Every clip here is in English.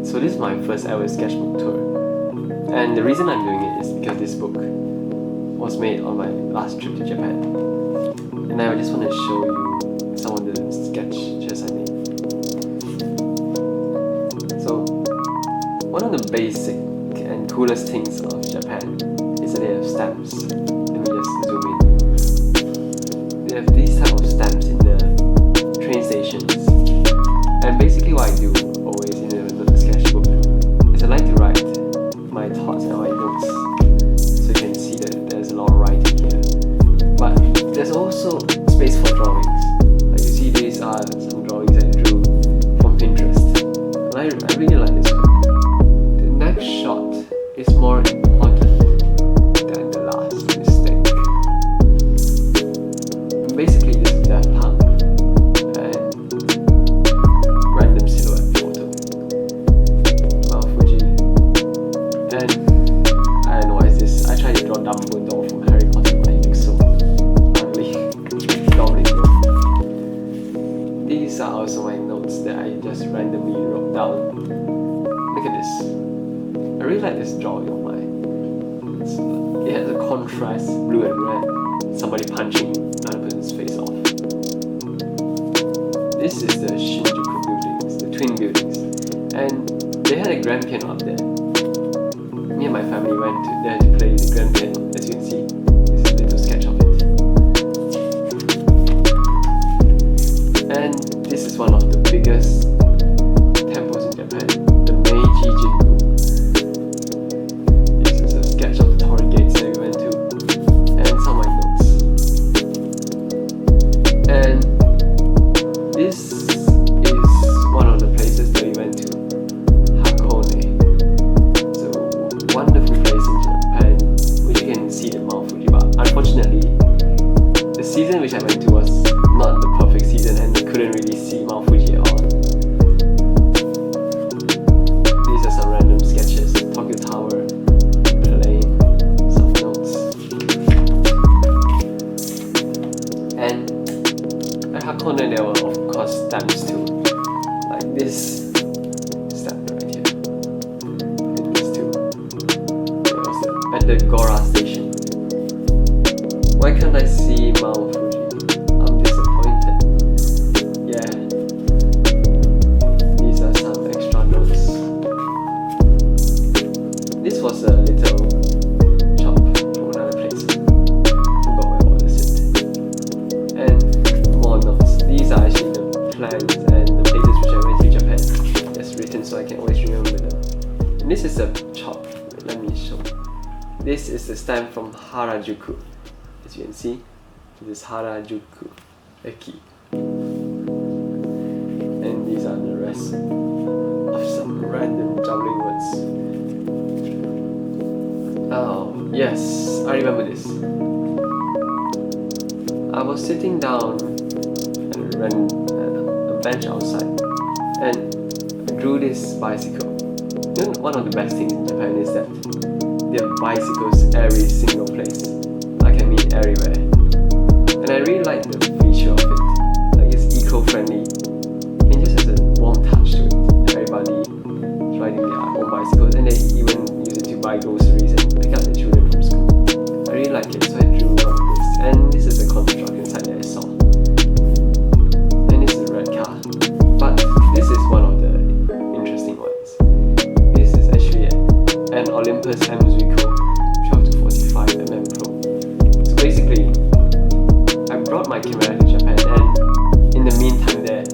So this is my first ever sketchbook tour, and the reason I'm doing it is because this book was made on my last trip to Japan, and I just want to show you some of the sketches I made. So one of the basic and coolest things of Japan is that they have stamps. Let me just zoom in. They have these type of stamps in the train stations, and basically what I do always in the sketchbook is I like to write my thoughts and my notes, so you can see that there's a lot of writing here. But there's also space for drawings. Like you see, these are some drawings I drew from Pinterest, and I really like this one. The next shot is more important than the last mistake. And basically, this is Daft Punk and random silhouette photo. Mount Fuji. And I don't know what is this. I tried to draw Dumbledore from Harry Potter, but it looks so ugly. These are also my notes that I just randomly wrote down. Look at this. I really like this drawing of mine. It has a contrast, blue and red, somebody punching another person's face off. This is the Shinjuku buildings, the twin buildings, and they had a grand piano up there. Me and my family went there to play the grand piano. As you can see, this is a little sketch of it. And this is one of the biggest temples in Japan, the Meiji Jingu. This is a sketch of the torii gates that we went to, and some of my notes. And this is one of the places that we went to, Hakone. So wonderful place in Japan, which you can see the Mount Fuji. But unfortunately, the season which I went to was not the perfect season, and we couldn't really see Mount Fuji at all. These are some random sketches. Tokyo Tower, plane, some notes. And at Hakone there were of course stamps too. Like this stamp right here. And this too. It was at the Gora station. Why can't I see Mount Fuji? I'm disappointed. Yeah. These are some extra notes. This was a little chop from another place. Forgot where all this is. And more notes. These are actually the plans and the places which I went to Japan. It's written so I can always remember them. And this is a chop. Let me show. This is the stamp from Harajuku. As you can see, this is Harajuku Eki. And these are the rest of some random jumbling words. Oh, yes, I remember this. I was sitting down at a bench outside, and I drew this bicycle. You know, one of the best things in Japan is that there are bicycles every single place. Like I mean everywhere. And I really like the feature of it. Like it's eco-friendly and just has a warm touch to it. Everybody is riding their own bicycles, and they even use it to buy groceries and pick up their children from school. I really like it, so I drew one of this. And this is the construction site that I saw. And this is a red car. But this is one of the interesting ones. This is actually an Olympus MZUICO 12 to 45mm Pro. So basically, I brought my camera to Japan, and in the meantime there,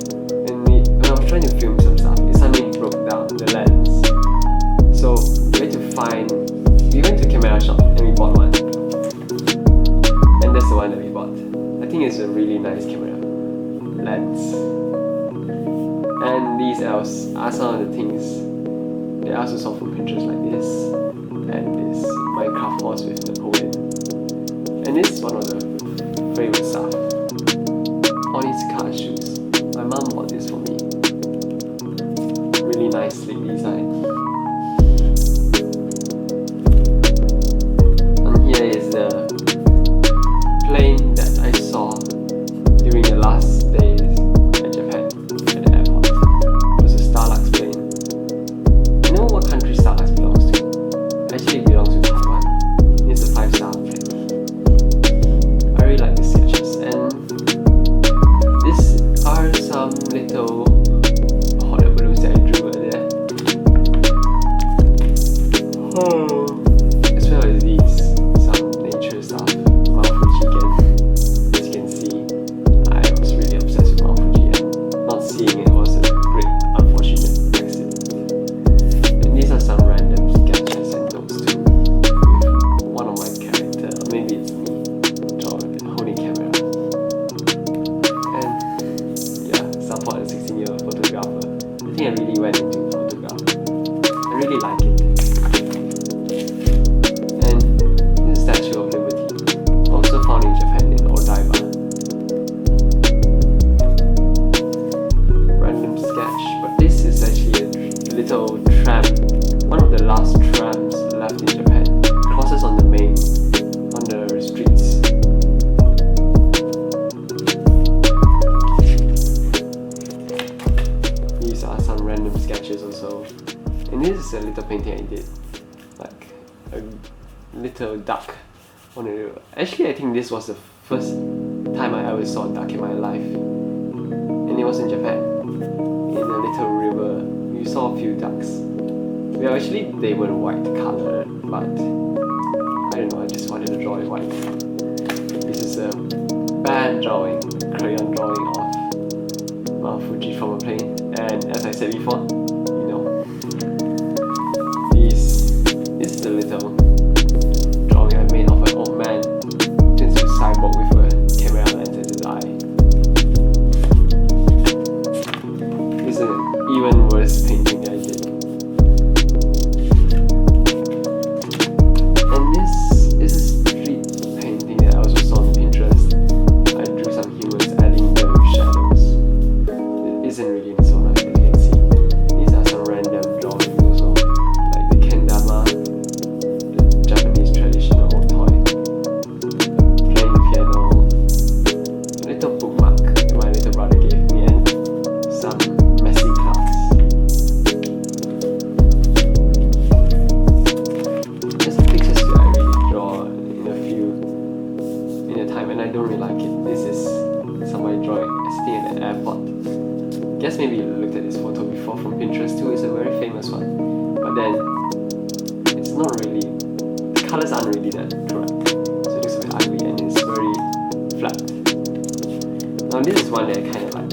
when I was trying to film some stuff, it suddenly broke down, the lens. So we went to a camera shop and we bought one. And that's the one that we bought. I think it's a really nice camera lens. And these are some of the things that I also saw from Pinterest, like this, and this Minecraft horse with Napoleon. And this is one of the favorite stuff. All these card shoes. My mom bought this for me. Really nicely designed. And here is the plane that I saw during the last days at Japan at the airport. It was a Starlux plane. think I really went into photography. I really like it. And this is Statue of Liberty, also found in Japan in Odaiba. Random sketch, but this is actually a little tram, one of the last trams left in Japan. It crosses on the streets. These are some random sketches also. And this is a little painting I did, like a little duck on a river. Actually, I think this was the first time I ever saw a duck in my life, and it was in Japan. In a little river, we saw a few ducks. Well, actually, they were white colored, but I don't know, I just wanted to draw it white. This is a bad drawing, crayon drawing of Mount Fuji from a plane. And as I said before, you know, this is the little drawing I made of an old man since he's cyborg with a camera lens as his eye. This is an even worse painting that I did. And this is a street painting that I also saw on Pinterest. I drew some humans adding them with shadows. It isn't really so nice as you can see. These are some random drawings also, like the kendama, the Japanese traditional toy, the playing piano, a little bookmark that my little brother gave me, and some messy clouds. There's some pictures that I really draw in a time, and I don't really like it. This is somebody drawing sitting at the airport. Guess maybe you looked at this photo before from Pinterest too. It's a very famous one, but then it's not really, the colors aren't really that correct, so it looks a bit ugly and it's very flat. Now this is one that I kind of like.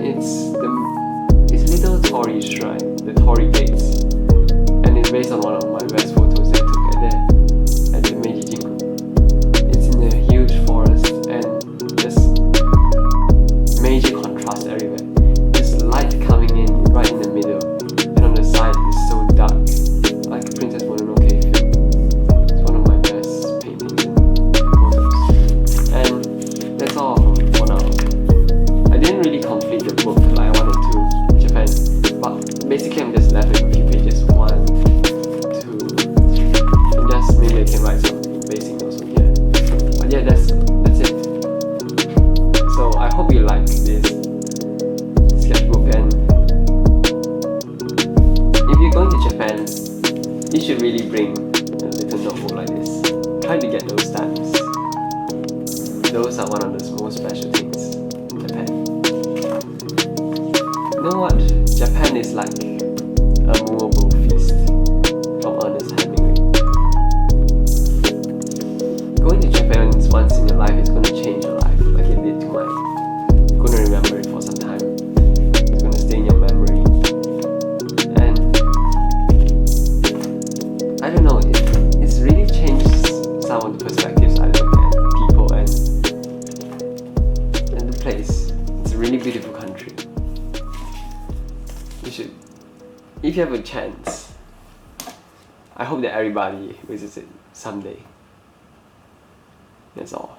It's little Torii shrine, the Torii gates, and it's based on one of my best photos that I took at the Meiji Jingu. It's in a huge forest and there's major contrast everywhere. There's light coming in right in the middle, and on the side it's so dark, like a Princess Mononoke film. It's one of my best paintings and photos. And that's all for now. I didn't really complete the book like I wanted to in Japan, but basically I'm just left with a few pages, 1, 2, and just maybe I can write some basic notes on here. But yeah, that's it. So I hope you like this sketchbook, and if you're going to Japan, you should really bring a little notebook like this. Try to get those stamps. Those are one of the most special things in Japan. You know what? Japan is like a movable feast from Ernest Hemingway. Going to Japan once in your life is going to change your life, like it did to mine. You're going to remember it for some time. It's going to stay in your memory. And I don't know, it's really changed some of the perspectives I look at people and the place. It's a really beautiful country. You should, if you have a chance, I hope that everybody visits it someday. That's all.